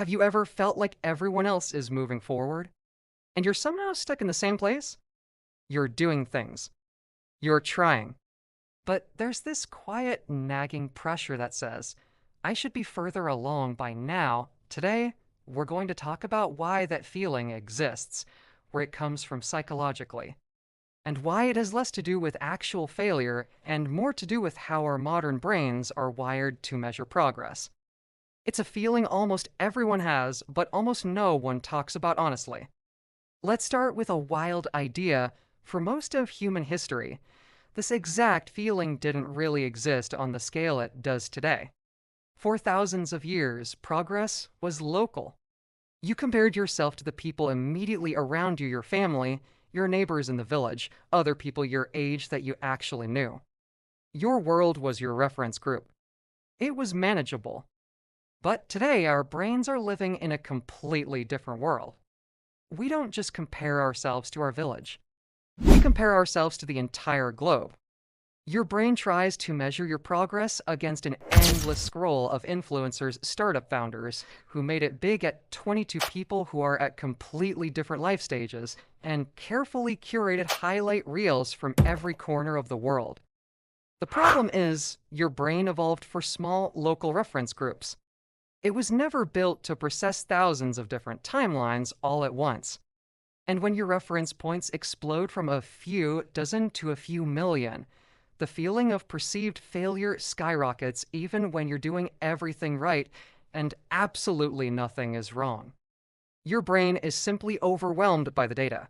Have you ever felt like everyone else is moving forward and you're somehow stuck in the same place? You're doing things, you're trying, but there's this quiet, nagging pressure that says, I should be further along by now. Today, we're going to talk about why that feeling exists, where it comes from psychologically, and why it has less to do with actual failure and more to do with how our modern brains are wired to measure progress. It's a feeling almost everyone has, but almost no one talks about honestly. Let's start with a wild idea. For most of human history, this exact feeling didn't really exist on the scale it does today. For thousands of years, progress was local. You compared yourself to the people immediately around you, your family, your neighbors in the village, other people your age that you actually knew. Your world was your reference group. It was manageable. But today, our brains are living in a completely different world. We don't just compare ourselves to our village. We compare ourselves to the entire globe. Your brain tries to measure your progress against an endless scroll of influencers, startup founders who made it big at 22 people who are at completely different life stages, and carefully curated highlight reels from every corner of the world. The problem is, your brain evolved for small, local reference groups. It was never built to process thousands of different timelines all at once. And when your reference points explode from a few dozen to a few million, the feeling of perceived failure skyrockets even when you're doing everything right and absolutely nothing is wrong. Your brain is simply overwhelmed by the data.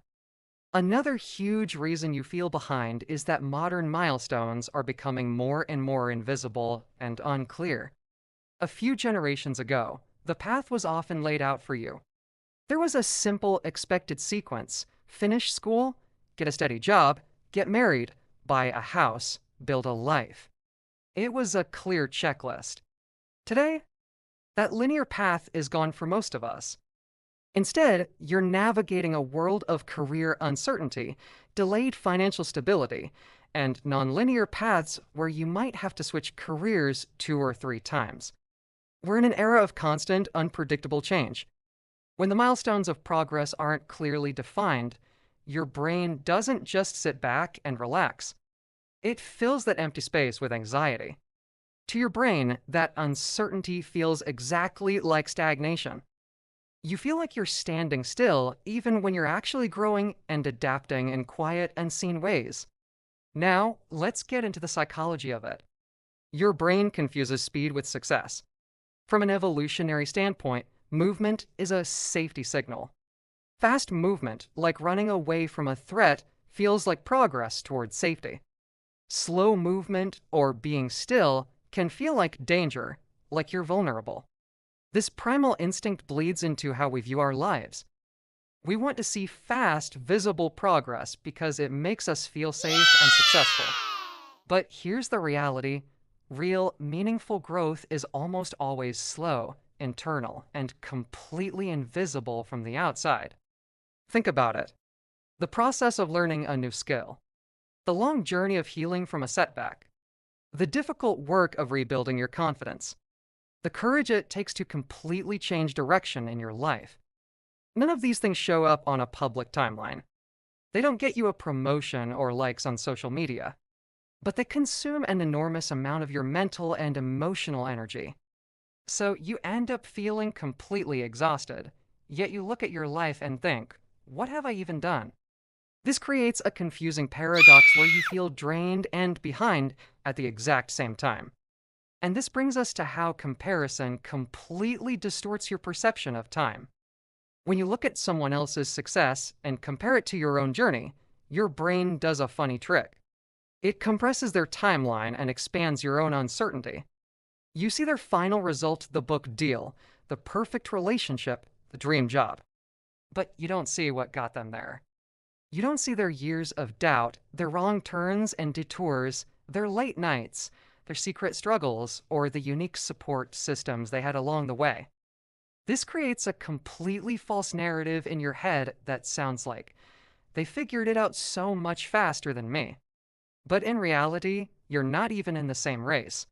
Another huge reason you feel behind is that modern milestones are becoming more and more invisible and unclear. A few generations ago, the path was often laid out for you. There was a simple expected sequence: finish school, get a steady job, get married, buy a house, build a life. It was a clear checklist. Today, that linear path is gone for most of us. Instead, you're navigating a world of career uncertainty, delayed financial stability, and nonlinear paths where you might have to switch careers 2 or 3 times. We're in an era of constant, unpredictable change. When the milestones of progress aren't clearly defined, your brain doesn't just sit back and relax. It fills that empty space with anxiety. To your brain, that uncertainty feels exactly like stagnation. You feel like you're standing still even when you're actually growing and adapting in quiet, unseen ways. Now, let's get into the psychology of it. Your brain confuses speed with success. From an evolutionary standpoint, movement is a safety signal. Fast movement, like running away from a threat, feels like progress towards safety. Slow movement, or being still, can feel like danger, like you're vulnerable. This primal instinct bleeds into how we view our lives. We want to see fast, visible progress because it makes us feel safe and successful. But here's the reality: real, meaningful growth is almost always slow, internal, and completely invisible from the outside. Think about it. The process of learning a new skill, the long journey of healing from a setback, the difficult work of rebuilding your confidence, the courage it takes to completely change direction in your life. None of these things show up on a public timeline. They don't get you a promotion or likes on social media, but they consume an enormous amount of your mental and emotional energy. So you end up feeling completely exhausted, yet you look at your life and think, what have I even done? This creates a confusing paradox where you feel drained and behind at the exact same time. And this brings us to how comparison completely distorts your perception of time. When you look at someone else's success and compare it to your own journey, your brain does a funny trick. It compresses their timeline and expands your own uncertainty. You see their final result, the book deal, the perfect relationship, the dream job. But you don't see what got them there. You don't see their years of doubt, their wrong turns and detours, their late nights, their secret struggles, or the unique support systems they had along the way. This creates a completely false narrative in your head that sounds like, they figured it out so much faster than me. But in reality, you're not even in the same race.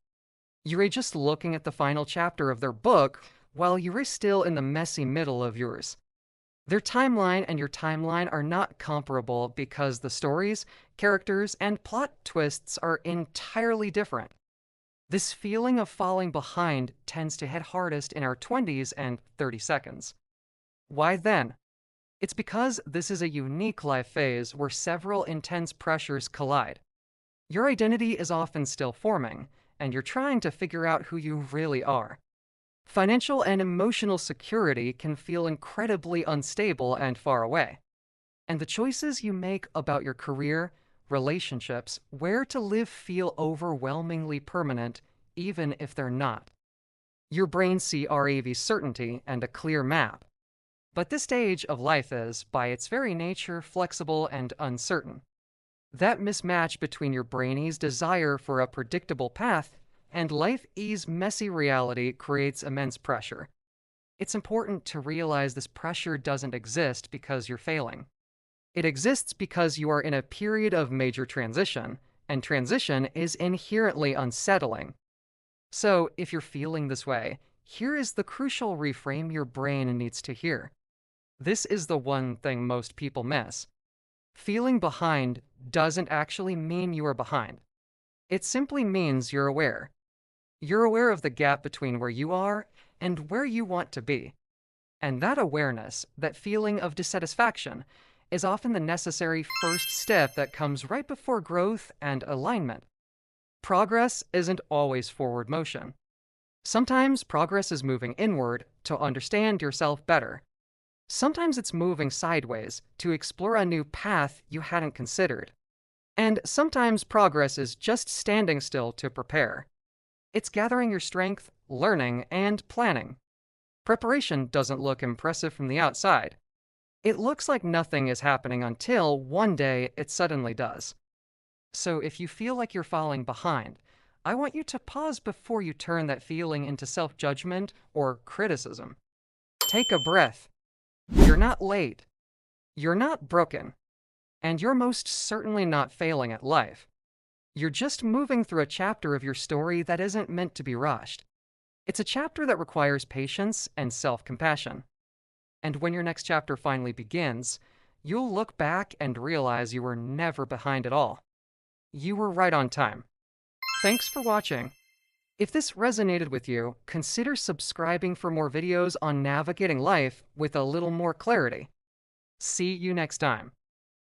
You're just looking at the final chapter of their book while you're still in the messy middle of yours. Their timeline and your timeline are not comparable because the stories, characters, and plot twists are entirely different. This feeling of falling behind tends to hit hardest in our 20s and 30 seconds. Why then? It's because this is a unique life phase where several intense pressures collide. Your identity is often still forming, and you're trying to figure out who you really are. Financial and emotional security can feel incredibly unstable and far away. And the choices you make about your career, relationships, where to live feel overwhelmingly permanent, even if they're not. Your brain sees RAV certainty and a clear map. But this stage of life is, by its very nature, flexible and uncertain. That mismatch between your brainy's desire for a predictable path and life's messy reality creates immense pressure. It's important to realize this pressure doesn't exist because you're failing. It exists because you are in a period of major transition, and transition is inherently unsettling. So, if you're feeling this way, here is the crucial reframe your brain needs to hear. This is the one thing most people miss. Feeling behind doesn't actually mean you are behind. It simply means you're aware. You're aware of the gap between where you are and where you want to be. And that awareness, that feeling of dissatisfaction, is often the necessary first step that comes right before growth and alignment. Progress isn't always forward motion. Sometimes progress is moving inward to understand yourself better. Sometimes it's moving sideways to explore a new path you hadn't considered. And sometimes progress is just standing still to prepare. It's gathering your strength, learning, and planning. Preparation doesn't look impressive from the outside. It looks like nothing is happening until one day it suddenly does. So if you feel like you're falling behind, I want you to pause before you turn that feeling into self-judgment or criticism. Take a breath. You're not late. You're not broken. And you're most certainly not failing at life. You're just moving through a chapter of your story that isn't meant to be rushed. It's a chapter that requires patience and self-compassion. And when your next chapter finally begins, you'll look back and realize you were never behind at all. You were right on time. Thanks for watching. If this resonated with you, consider subscribing for more videos on navigating life with a little more clarity. See you next time.